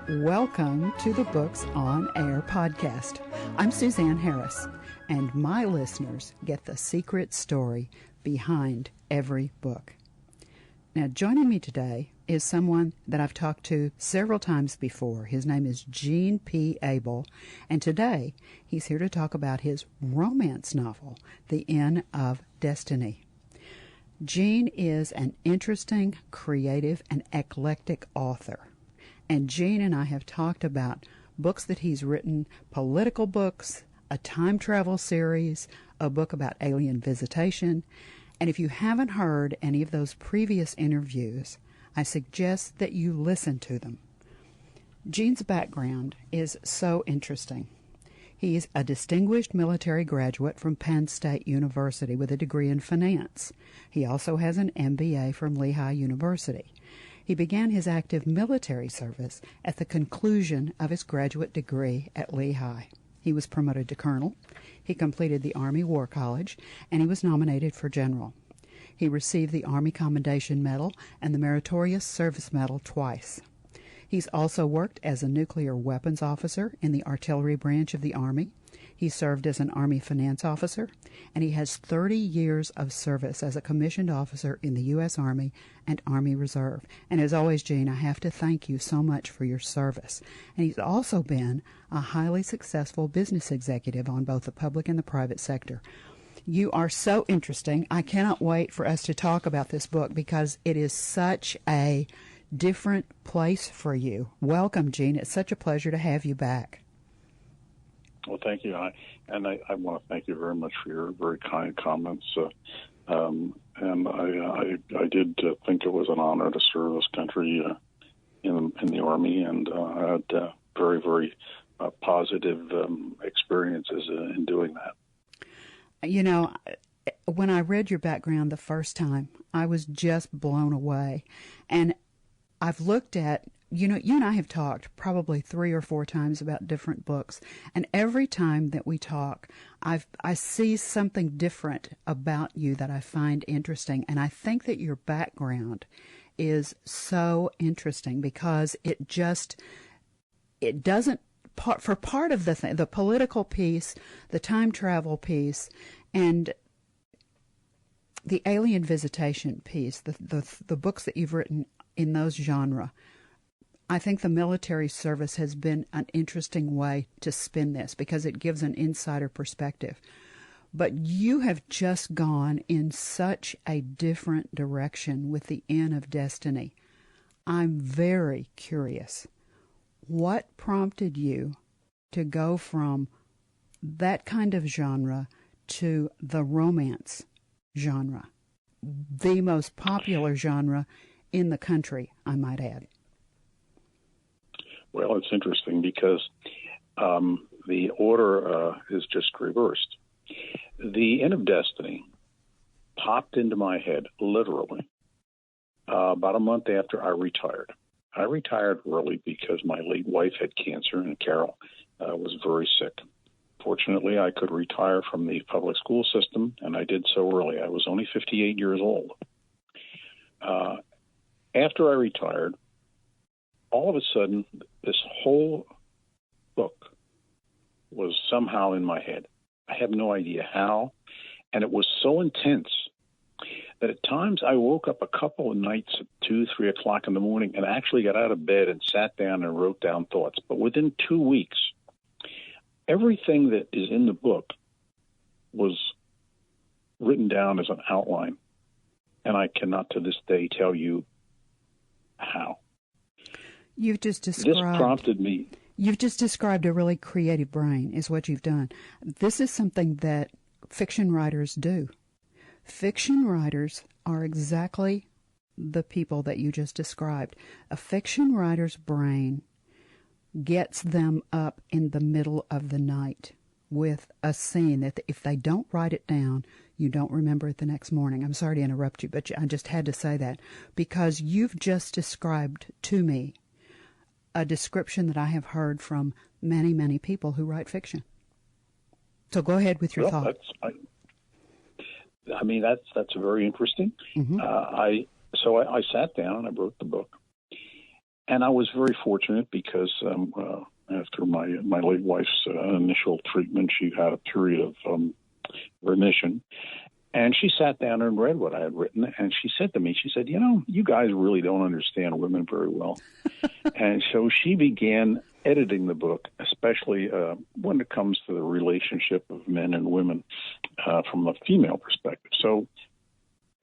Welcome to the Books on Air podcast. I'm Suzanne Harris, and my listeners get the secret story behind every book. Now, joining me today is someone that I've talked to several times before. His name is Gene P. Abel, and today he's here to talk about his romance novel, The End of Destiny. Gene is an interesting, creative, and eclectic author. And Gene and I have talked about books that he's written, political books, a time travel series, a book about alien visitation. And if you haven't heard any of those previous interviews, I suggest that you listen to them. Gene's background is so interesting. He's a distinguished military graduate from Penn State University with a degree in finance. He also has an MBA from Lehigh University. He began his active military service at the conclusion of his graduate degree at Lehigh. He was promoted to colonel. He completed the Army War College, and he was nominated for general. He received the Army Commendation Medal and the Meritorious Service Medal twice. He's also worked as a nuclear weapons officer in the artillery branch of the Army. He served as an Army finance officer, and he has 30 years of service as a commissioned officer in the U.S. Army and Army Reserve. And as always, Gene, I have to thank you so much for your service. And he's also been a highly successful business executive on both the public and the private sector. You are so interesting. I cannot wait for us to talk about this book because it is such a different place for you. Welcome, Gene. It's such a pleasure to have you back. Well, thank you. I want to thank you very much for your very kind comments. And I did think it was an honor to serve this country in the Army, and I had very, very positive experiences in doing that. You know, when I read your background the first time, I was just blown away. And I've looked at, you and I have talked probably 3 or 4 times about different books, and every time that we talk, I see something different about you that I find interesting, and I think that your background is so interesting because it doesn't, for part of the political piece, the time travel piece, and the alien visitation piece, the books that you've written in those genres, I think the military service has been an interesting way to spin this because it gives an insider perspective. But you have just gone in such a different direction with The End of Destiny. I'm very curious. What prompted you to go from that kind of genre to the romance genre, the most popular genre in the country, I might add? Well, it's interesting because the order is just reversed. The End of Destiny popped into my head, literally, about a month after I retired. I retired early because my late wife had cancer, and Carol was very sick. Fortunately, I could retire from the public school system, and I did so early. I was only 58 years old. After I retired, all of a sudden, this whole book was somehow in my head. I have no idea how, and it was so intense that at times I woke up a couple of nights at 2, 3 o'clock in the morning and actually got out of bed and sat down and wrote down thoughts. But within 2 weeks, everything that is in the book was written down as an outline, and I cannot to this day tell you how. You've just described. This prompted me. You've just described a really creative brain, is what you've done. This is something that fiction writers do. Fiction writers are exactly the people that you just described. A fiction writer's brain gets them up in the middle of the night with a scene that if they don't write it down, you don't remember it the next morning. I'm sorry to interrupt you, but I just had to say that because you've just described to me a description that I have heard from many, many people who write fiction. So go ahead with your thought. That's very interesting. Mm-hmm. I sat down and I wrote the book. And I was very fortunate because after my late wife's initial treatment, she had a period of remission. And she sat down and read what I had written, and she said to me, she said, you guys really don't understand women very well. And so she began editing the book, especially when it comes to the relationship of men and women from a female perspective. So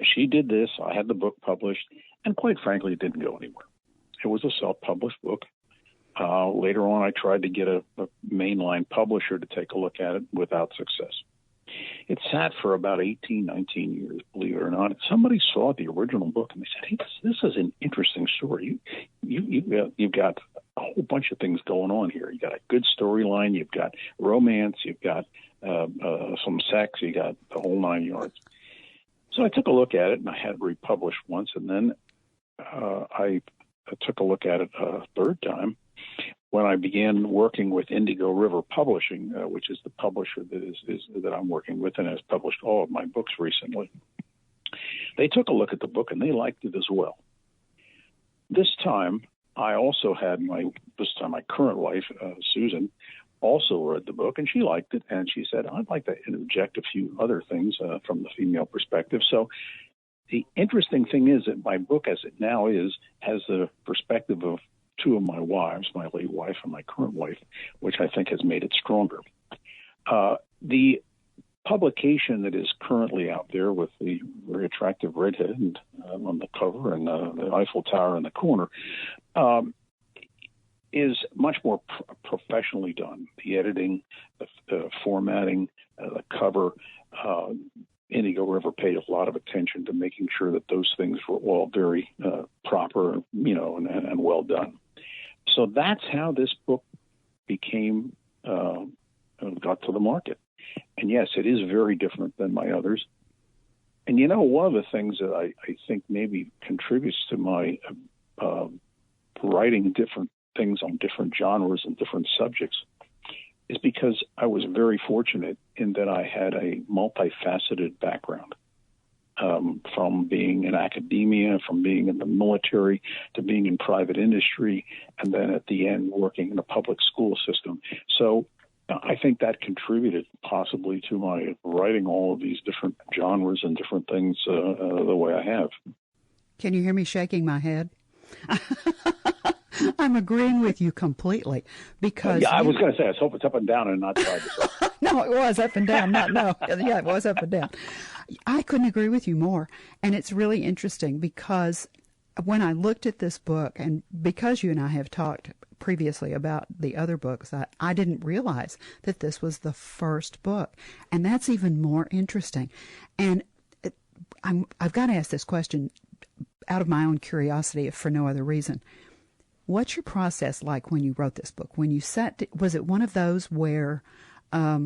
she did this. I had the book published, and quite frankly, it didn't go anywhere. It was a self-published book. Later on, I tried to get a mainline publisher to take a look at it without success. It sat for about 18, 19 years, believe it or not. Somebody saw the original book and they said, "Hey, this is an interesting story. You've got a whole bunch of things going on here. You got a good storyline. You've got romance. You've got some sex. You got the whole 9 yards." So I took a look at it, and I had it republished once, and then I took a look at it a third time when I began working with Indigo River Publishing, which is the publisher that I'm working with and has published all of my books recently. They took a look at the book, and they liked it as well. This time, I also had my current wife, Susan, also read the book, and she liked it, and she said, "I'd like to interject a few other things from the female perspective." So the interesting thing is that my book, as it now is, has the perspective of two of my wives, my late wife and my current wife, which I think has made it stronger. The publication that is currently out there with the very attractive redhead on the cover and the Eiffel Tower in the corner is much more professionally done. The editing, the formatting, the cover, Indigo River paid a lot of attention to making sure that those things were all very proper, and well done. So that's how this book became, got to the market. And yes, it is very different than my others. And one of the things that I think maybe contributes to my writing different things on different genres and different subjects is because I was very fortunate in that I had a multifaceted background, from being in academia, from being in the military, to being in private industry, and then at the end working in a public school system. So I think that contributed possibly to my writing all of these different genres and different things the way I have. Can you hear me shaking my head? I'm agreeing with you completely because I was going to say, I hope it's up and down and not side to side. No, it was up and down. Yeah, it was up and down. I couldn't agree with you more. And it's really interesting because when I looked at this book, and because you and I have talked previously about the other books, I didn't realize that this was the first book. And that's even more interesting. And I've got to ask this question out of my own curiosity, if for no other reason. What's your process like when you wrote this book? When you was it one of those where, are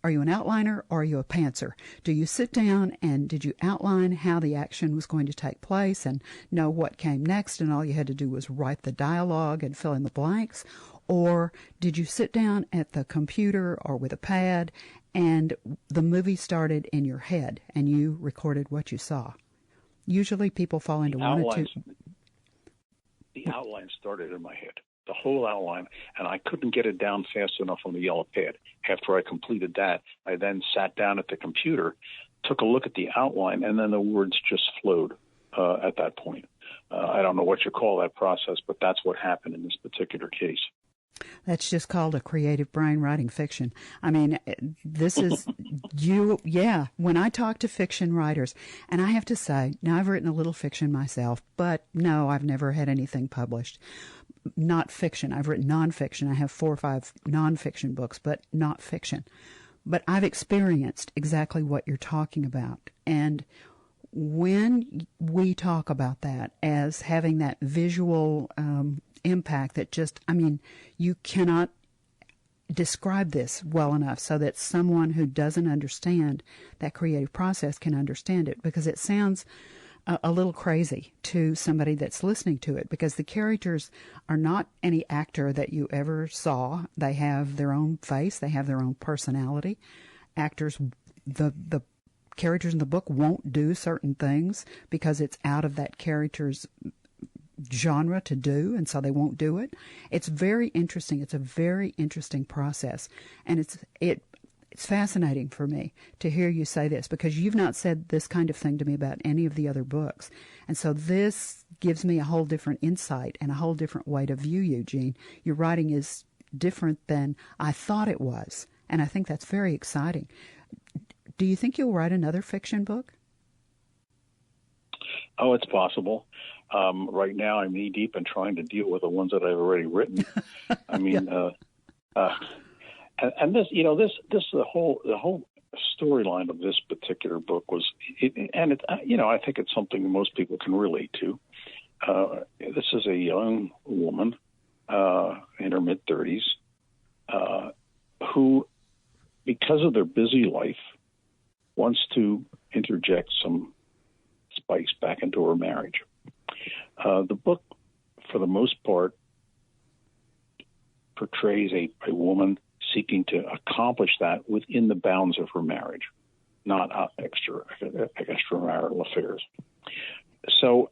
you an outliner or are you a pantser? Do you sit down and did you outline how the action was going to take place and know what came next and all you had to do was write the dialogue and fill in the blanks? Or did you sit down at the computer or with a pad and the movie started in your head and you recorded what you saw? Usually people fall into one or two. The outline started in my head, the whole outline, and I couldn't get it down fast enough on the yellow pad. After I completed that, I then sat down at the computer, took a look at the outline, and then the words just flowed at that point. I don't know what you call that process, but that's what happened in this particular case. That's just called a creative brain writing fiction. I mean, this is you. Yeah. When I talk to fiction writers, and I have to say, now I've written a little fiction myself, but no, I've never had anything published. Not fiction. I've written nonfiction. I have 4 or 5 nonfiction books, but not fiction. But I've experienced exactly what you're talking about. And when we talk about that as having that visual impact that just, I mean, you cannot describe this well enough so that someone who doesn't understand that creative process can understand it, because it sounds a little crazy to somebody that's listening to it, because the characters are not any actor that you ever saw. They have their own face. They have their own personality. Actors, the characters in the book won't do certain things because it's out of that character's genre to do, and so they won't do it. It's very interesting. It's a very interesting process, and it's fascinating for me to hear you say this, because you've not said this kind of thing to me about any of the other books. And so this gives me a whole different insight and a whole different way to view you, Jean. Your writing is different than I thought it was, and I think that's very exciting. Do you think you'll write another fiction book? Oh, it's possible. Right now, I'm knee deep in trying to deal with the ones that I've already written. I mean, and this, the whole storyline of this particular book was, I think it's something most people can relate to. This is a young woman in her mid-30s who, because of their busy life, wants to interject some spice back into her marriage. The book, for the most part, portrays a woman seeking to accomplish that within the bounds of her marriage, not extramarital affairs. So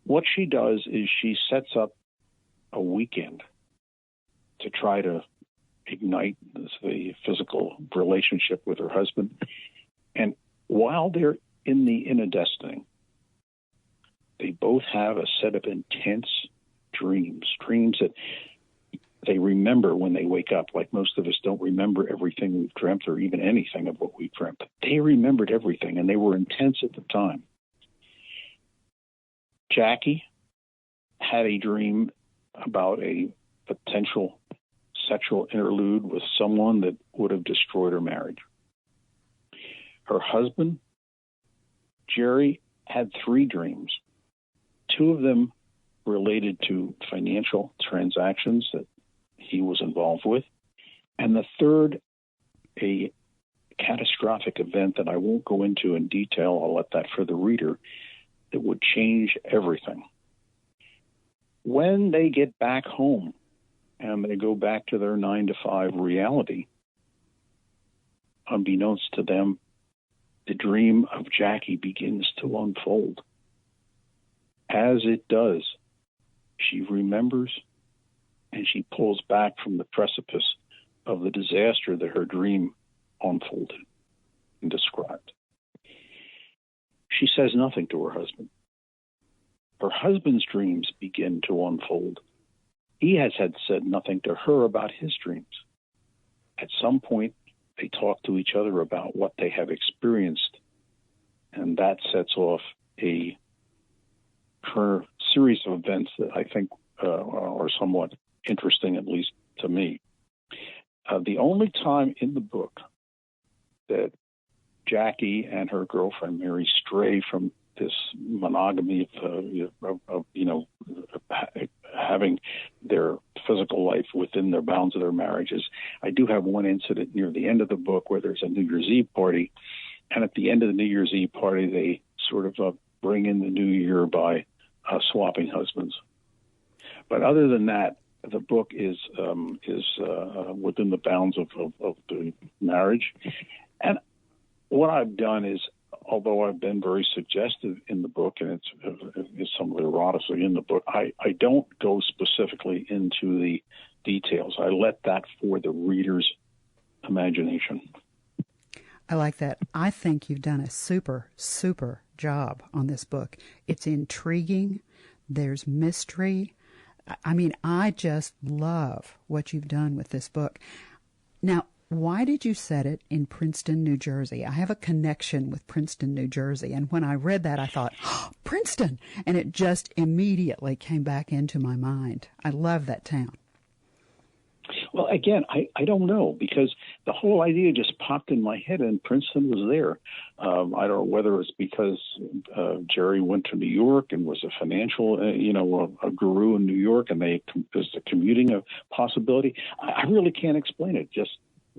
what she does is she sets up a weekend to try to ignite the physical relationship with her husband. And while they're in the inner destiny, they both have a set of intense dreams that they remember when they wake up. Like most of us don't remember everything we've dreamt or even anything of what we've dreamt. They remembered everything, and they were intense at the time. Jackie had a dream about a potential sexual interlude with someone that would have destroyed her marriage. Her husband, Jerry, had 3 dreams. 2 of them related to financial transactions that he was involved with, and the third, a catastrophic event that I won't go into in detail. I'll let that for the reader, that would change everything. When they get back home and they go back to their 9-to-5 reality, unbeknownst to them, the dream of Jackie begins to unfold. As it does, she remembers and she pulls back from the precipice of the disaster that her dream unfolded and described. She says nothing to her husband. Her husband's dreams begin to unfold. He had said nothing to her about his dreams. At some point, they talk to each other about what they have experienced, and that sets off a series of events that I think are somewhat interesting, at least to me. The only time in the book that Jackie and her girlfriend Mary stray from this monogamy of having their physical life within their bounds of their marriages, I do have one incident near the end of the book where there's a New Year's Eve party, and at the end of the New Year's Eve party, they sort of bring in the new year by swapping husbands. But other than that, the book is within the bounds of the marriage. And what I've done is, although I've been very suggestive in the book, and it's some of the eroticy in the book, I don't go specifically into the details. I let that for the reader's imagination. I like that. I think you've done a super, super job on this book. It's intriguing. There's mystery. I mean, I just love what you've done with this book. Now, why did you set it in Princeton, New Jersey? I have a connection with Princeton, New Jersey, and when I read that, I thought, oh, Princeton! And it just immediately came back into my mind. I love that town. Well, again, I don't know, because the whole idea just popped in my head, and Princeton was there. I don't know whether it's because Jerry went to New York and was a financial, a guru in New York, and there's the commuting a possibility. I really can't explain it. It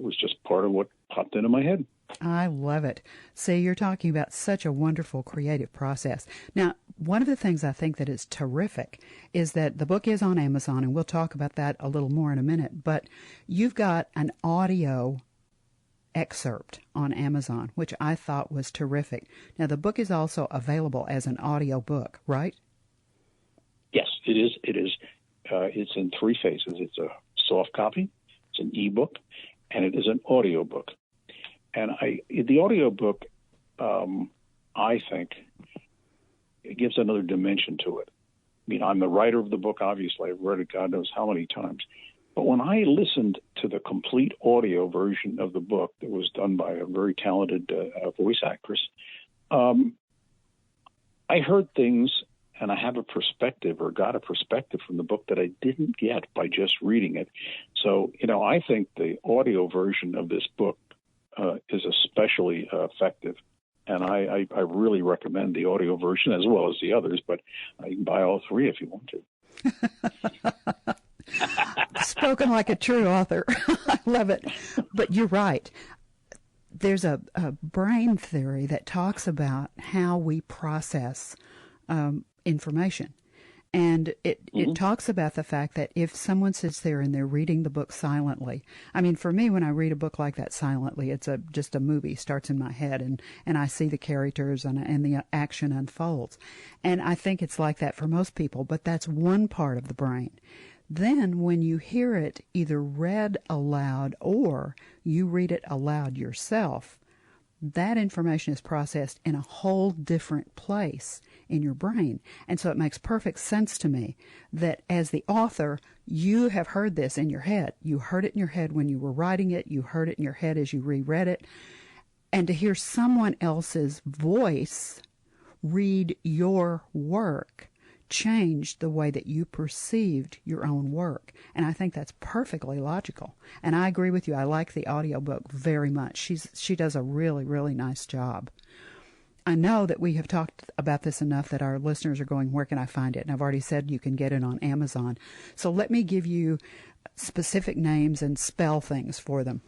was just part of what popped into my head. I love it. See, you're talking about such a wonderful creative process. Now, one of the things I think that is terrific is that the book is on Amazon, and we'll talk about that a little more in a minute, but you've got an audio excerpt on Amazon, which I thought was terrific. Now, the book is also available as an audio book, right? Yes, it is. It is. It's in three phases. It's a soft copy, it's an ebook, and it is an audio book. And the audio book, I think, it gives another dimension to it. I mean, I'm the writer of the book, obviously. I've read it God knows how many times. But when I listened to the complete audio version of the book that was done by a very talented voice actress, I heard things, and I have a perspective or got a perspective from the book that I didn't get by just reading it. So, I think the audio version of this book is especially effective. And I really recommend the audio version as well as the others, but you can buy all three if you want to. Spoken like a true author. I love it. But you're right. There's a brain theory that talks about how we process information. And it talks about the fact that if someone sits there and they're reading the book silently, I mean, for me, when I read a book like that silently, it's just a movie starts in my head, and I see the characters and the action unfolds. And I think it's like that for most people, but that's one part of the brain. Then when you hear it either read aloud or you read it aloud yourself, that information is processed in a whole different place in your brain. And so it makes perfect sense to me that as the author, you have heard this in your head. You heard it in your head when you were writing it. You heard it in your head as you reread it. And to hear someone else's voice read your work changed the way that you perceived your own work. And I think that's perfectly logical. And I agree with you. I like the audiobook very much. She does a really, really nice job. I know that we have talked about this enough that our listeners are going, where can I find it? And I've already said you can get it on Amazon. So let me give you specific names and spell things for them.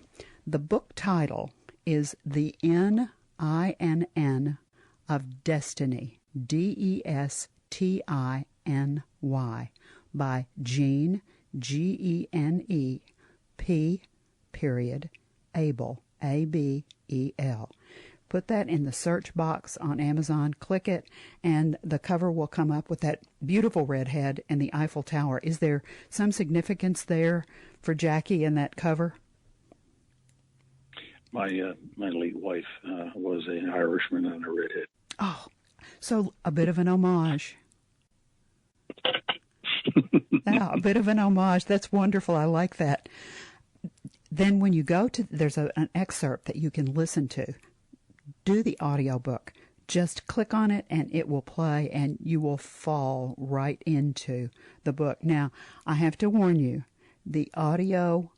The book title is The N-I-N-N of Destiny, Destiny, by Gene, G-E-N-E-P, Abel, A-B-E-L. Put that in the search box on Amazon, click it, and the cover will come up with that beautiful red head and the Eiffel Tower. Is there some significance there for Jackie in that cover? My late wife was an Irishman and a redhead. Oh, so a bit of an homage. Yeah, a bit of an homage. That's wonderful. I like that. Then when you go to, there's an excerpt that you can listen to. Do the audiobook. Just click on it and it will play and you will fall right into the book. Now, I have to warn you, the audio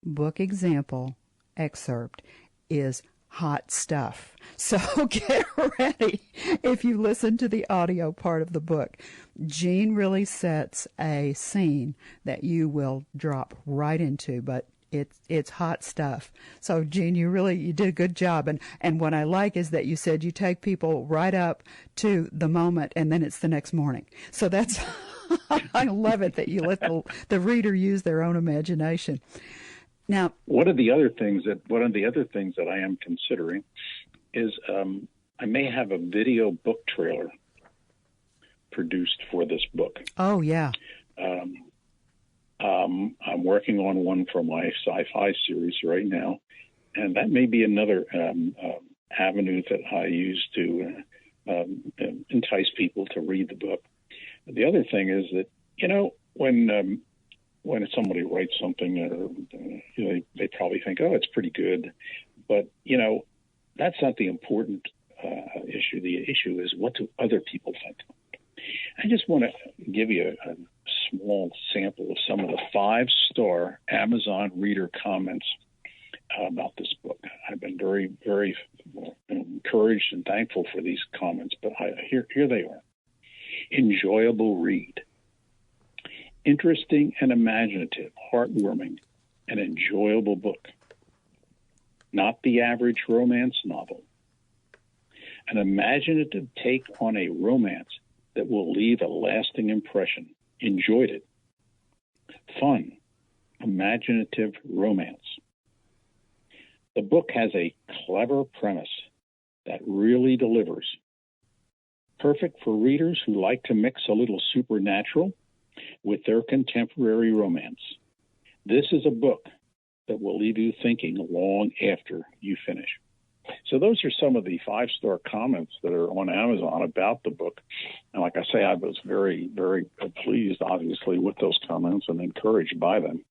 book example excerpt is hot stuff. So get ready if you listen to the audio part of the book. Gene really sets a scene that you will drop right into, but it's hot stuff. So Gene, you did a good job. And what I like is that you said you take people right up to the moment and then it's the next morning. So that's, I love it that you let the reader use their own imagination. Now, one of the other things that I am considering is I may have a video book trailer produced for this book. Oh yeah. I'm working on one for my sci-fi series right now, and that may be another avenue that I use to entice people to read the book. The other thing is that when somebody writes something, they probably think, oh, it's pretty good. But, that's not the important issue. The issue is, what do other people think? I just want to give you a small sample of some of the 5-star Amazon reader comments about this book. I've been very, very encouraged and thankful for these comments, but here they are. Enjoyable read. Interesting and imaginative, heartwarming, and enjoyable book. Not the average romance novel. An imaginative take on a romance that will leave a lasting impression. Enjoyed it. Fun, imaginative romance. The book has a clever premise that really delivers. perfect for readers who like to mix a little supernatural with their contemporary romance. This is a book that will leave you thinking long after you finish. So those are some of the 5-star comments that are on Amazon about the book. And like I say, I was very, very pleased, obviously, with those comments and encouraged by them.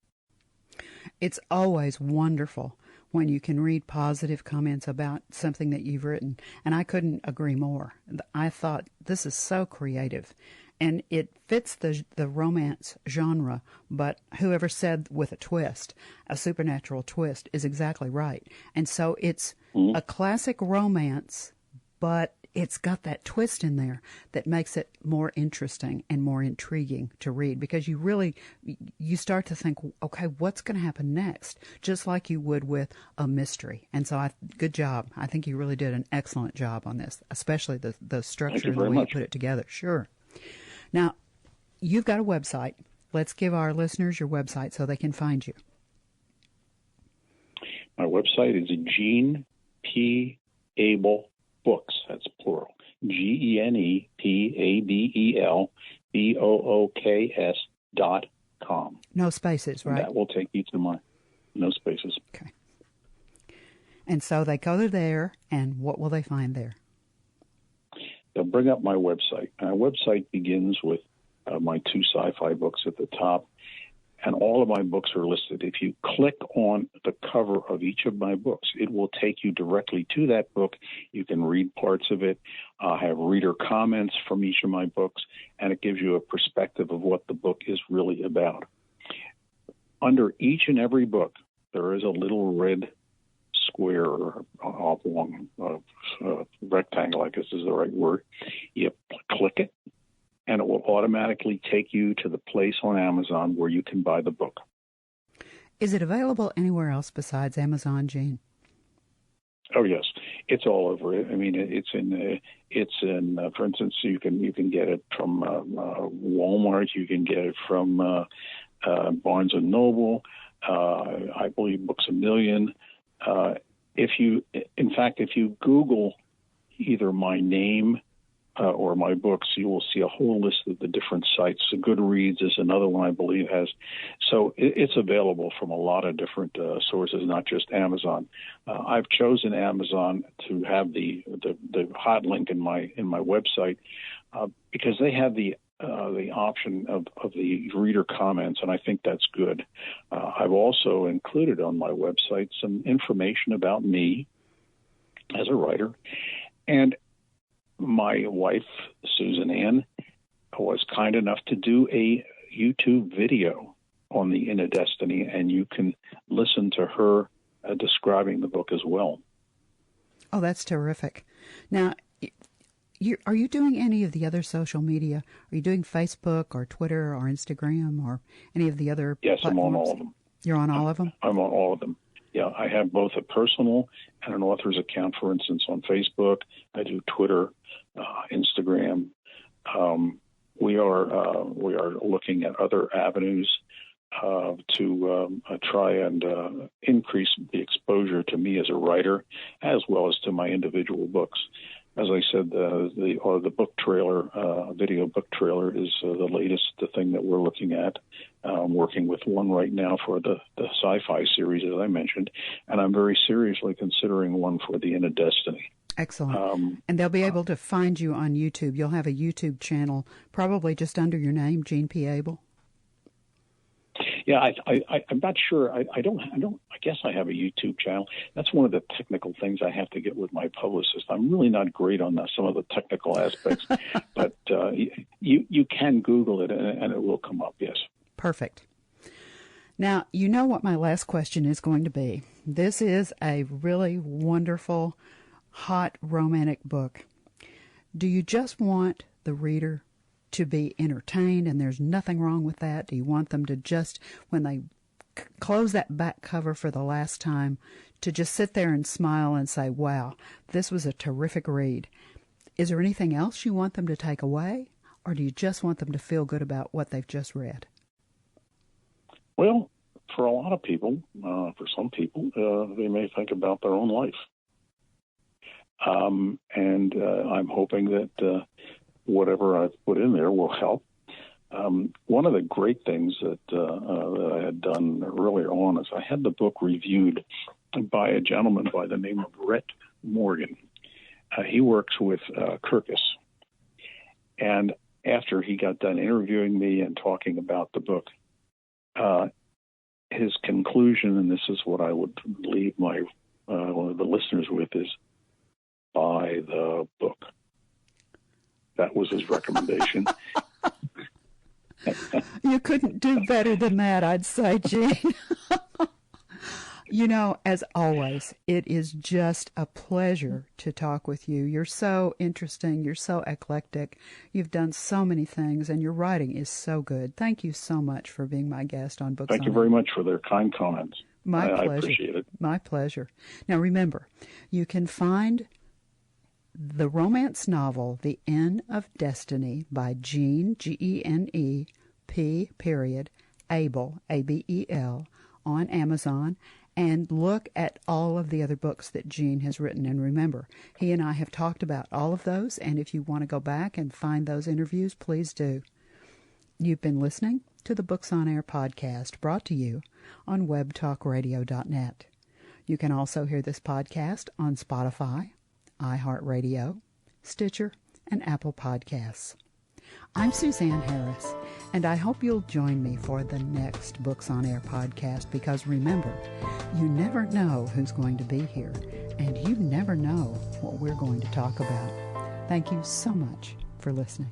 It's always wonderful when you can read positive comments about something that you've written. And I couldn't agree more. I thought, this is so creative. And it fits the romance genre, but whoever said with a twist, a supernatural twist, is exactly right. And so it's a classic romance, but it's got that twist in there that makes it more interesting and more intriguing to read, because you start to think, okay, what's going to happen next? Just like you would with a mystery. And so good job. I think you really did an excellent job on this, especially the structure and the way you put it together. Sure. Now, you've got a website. Let's give our listeners your website so they can find you. My website is Gene P. Abel Books. That's plural. GenepabelBooks.com. No spaces, right? And that will take you to no spaces. Okay. And so they go there, and what will they find there? They'll bring up my website. My website begins with my 2 sci-fi books at the top, and all of my books are listed. If you click on the cover of each of my books, it will take you directly to that book. You can read parts of it, have reader comments from each of my books, and it gives you a perspective of what the book is really about. Under each and every book, there is a little red square or oblong rectangle, I guess is the right word. You click it, and it will automatically take you to the place on Amazon where you can buy the book. Is it available anywhere else besides Amazon, Gene? Oh yes, it's all over. I mean, it's in. For instance, you can get it from Walmart. You can get it from Barnes and Noble. I believe Books A Million. If you Google either my name or my books, you will see a whole list of the different sites. Goodreads is another one I believe has. So it's available from a lot of different sources, not just Amazon. I've chosen Amazon to have the hot link in my website because they have the option of the reader comments, and I think that's good. I've also included on my website some information about me as a writer, and my wife, Susan Ann, was kind enough to do a YouTube video on the Inner Destiny, and you can listen to her describing the book as well. Oh, that's terrific. Now, are you doing any of the other social media? Are you doing Facebook or Twitter or Instagram or any of the other Yes, platforms? I'm on all of them. You're on all of them? I'm on all of them. Yeah, I have both a personal and an author's account, for instance, on Facebook. I do Twitter, Instagram. We are looking at other avenues to try and increase the exposure to me as a writer, as well as to my individual books. As I said, the book trailer, video book trailer, is the latest thing that we're looking at. I'm working with one right now for the sci-fi series, as I mentioned, and I'm very seriously considering one for the Inner Destiny. Excellent. And they'll be able to find you on YouTube. You'll have a YouTube channel, probably just under your name, Gene P. Abel. Yeah, I'm not sure. I guess I have a YouTube channel. That's one of the technical things I have to get with my publicist. I'm really not great on some of the technical aspects, but you can Google it and it will come up. Yes. Perfect. Now, you know what my last question is going to be. This is a really wonderful, hot, romantic book. Do you just want the reader to be entertained, and there's nothing wrong with that? Do you want them to just, when they close that back cover for the last time, to just sit there and smile and say, wow, this was a terrific read? Is there anything else you want them to take away, or do you just want them to feel good about what they've just read? Well, for a lot of people, for some people, they may think about their own life. And I'm hoping that whatever I've put in there will help. One of the great things that I had done earlier on is I had the book reviewed by a gentleman by the name of Rhett Morgan. He works with Kirkus. And after he got done interviewing me and talking about the book, his conclusion, and this is what I would leave my one of the listeners with, is buy the book. That was his recommendation. You couldn't do better than that, I'd say, Gene. You know, as always, it is just a pleasure to talk with you. You're so interesting. You're so eclectic. You've done so many things, and your writing is so good. Thank you so much for being my guest on Books on Air. Thank you very much for their kind comments. My pleasure. I appreciate it. My pleasure. Now, remember, you can find the romance novel The Inn of Destiny by Gene, Genep, Abel, Abel, on Amazon, and look at all of the other books that Gene has written. And remember, he and I have talked about all of those, and if you want to go back and find those interviews, please do. You've been listening to the Books on Air podcast, brought to you on webtalkradio.net. You can also hear this podcast on Spotify, iHeartRadio, Stitcher, and Apple Podcasts. I'm Suzanne Harris, and I hope you'll join me for the next Books on Air podcast, because remember, you never know who's going to be here, and you never know what we're going to talk about. Thank you so much for listening.